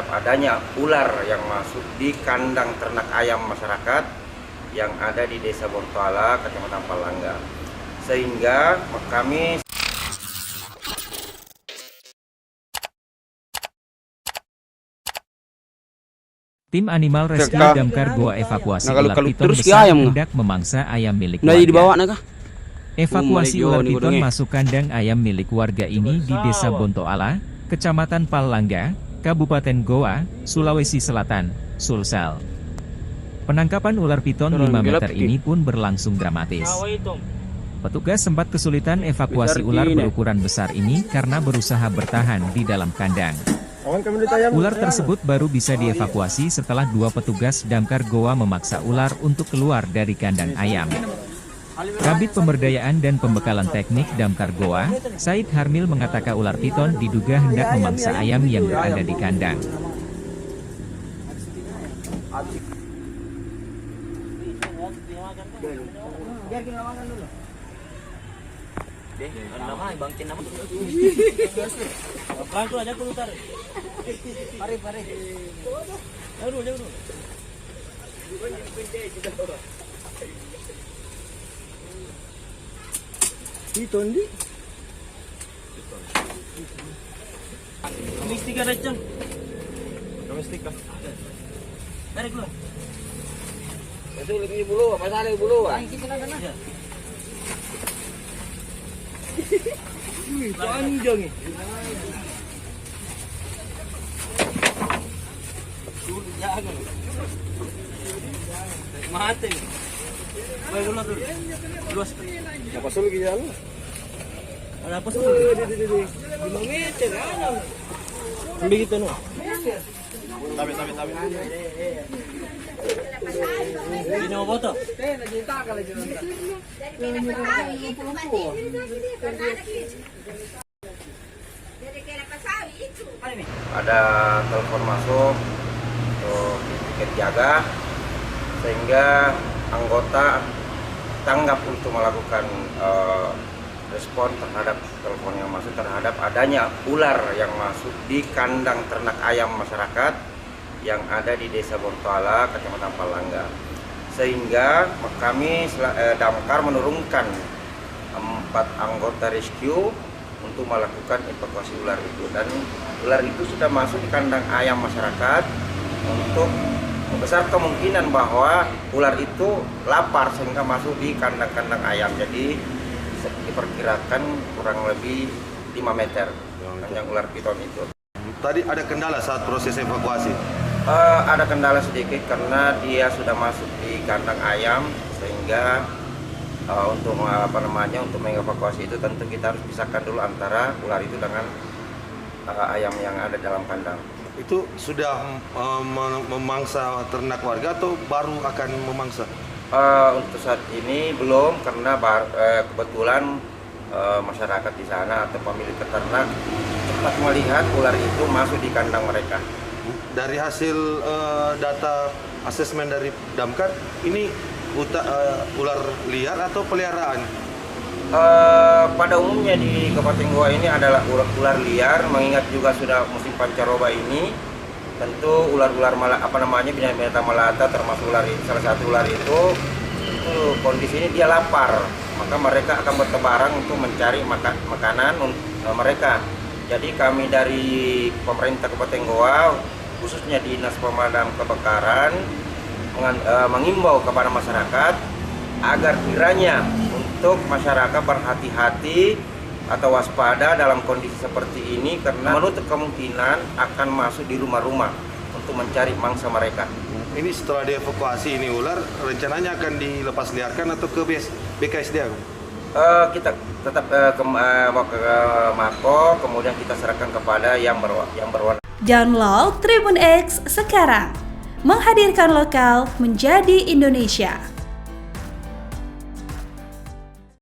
adanya ular yang masuk di kandang ternak ayam masyarakat yang ada di Desa Bontoala, Kecamatan Palangga. Sehingga kami Tim Animal Rescue Damkar Goa evakuasi ular piton terus besar ayam hendak memangsa ayam milik Nah, dibawa warga. naga. Evakuasi ular nih, piton bodongnya. masuk kandang ayam milik warga ini di Desa Bontoala, Kecamatan Palangga, Kabupaten Goa, Sulawesi Selatan, Sulsel. Penangkapan ular piton 5 meter ini pun berlangsung dramatis. Petugas sempat kesulitan evakuasi ular berukuran besar ini karena berusaha bertahan di dalam kandang. Ular tersebut baru bisa dievakuasi setelah 2 petugas damkar Goa memaksa ular untuk keluar dari kandang ayam. Kabid Pemberdayaan dan Pembekalan Teknik Damkar Goa, Said Harmil mengatakan ular piton diduga hendak memangsa ayam yang berada di kandang. Domestika racun. Domestika. Tarik dulu. Itu lagi bulu, masalah bulu. Panjang ni. Jangan. Mati. Baik dulu tu. Luas. Apa sulu gini Ada apa sih? 5 meter kan. Begitu no. Tabi. Ini apa tu? ada telepon masuk untuk tiket jaga, sehingga anggota tanggap untuk melakukan respon terhadap telepon yang masuk terhadap adanya ular yang masuk di kandang ternak ayam masyarakat yang ada di Desa Bontoala, Kecamatan Palangga. Sehingga kami damkar menurunkan 4 anggota rescue untuk melakukan evakuasi ular itu, dan ular itu sudah masuk di kandang ayam masyarakat. Untuk besar kemungkinan bahwa ular itu lapar sehingga masuk di kandang-kandang ayam. Jadi diperkirakan kurang lebih 5 meter panjang ular piton itu. Tadi ada kendala saat proses evakuasi? Ada kendala sedikit karena dia sudah masuk di kandang ayam, sehingga untuk untuk mengevakuasi itu tentu kita harus pisahkan dulu antara ular itu dengan ayam yang ada dalam kandang. Itu sudah memangsa ternak warga atau baru akan memangsa? Untuk saat ini belum, karena kebetulan masyarakat di sana atau pemilik peternak cepat melihat ular itu masuk di kandang mereka. Dari hasil data asesmen dari Damkar, ini ular liar atau peliharaan? Pada umumnya di Kabupaten Goa ini adalah ular liar, mengingat juga sudah musim pancaroba ini. Tentu ular-ular binatang melata, termasuk salah satu ular itu kondisi ini dia lapar, maka mereka akan bertebaran untuk mencari makanan mereka. Jadi kami dari pemerintah Kabupaten Goa, khususnya Dinas Pemadam Kebakaran, mengimbau kepada masyarakat agar kiranya untuk masyarakat berhati-hati atau waspada dalam kondisi seperti ini, karena menutup kemungkinan akan masuk di rumah-rumah untuk mencari mangsa mereka. Ini setelah dievakuasi ini ular, rencananya akan dilepas liarkan atau ke BKSDA? Kita tetap ke Mako, kemudian kita serahkan kepada yang berwenang. Download Tribun X sekarang, menghadirkan lokal menjadi Indonesia.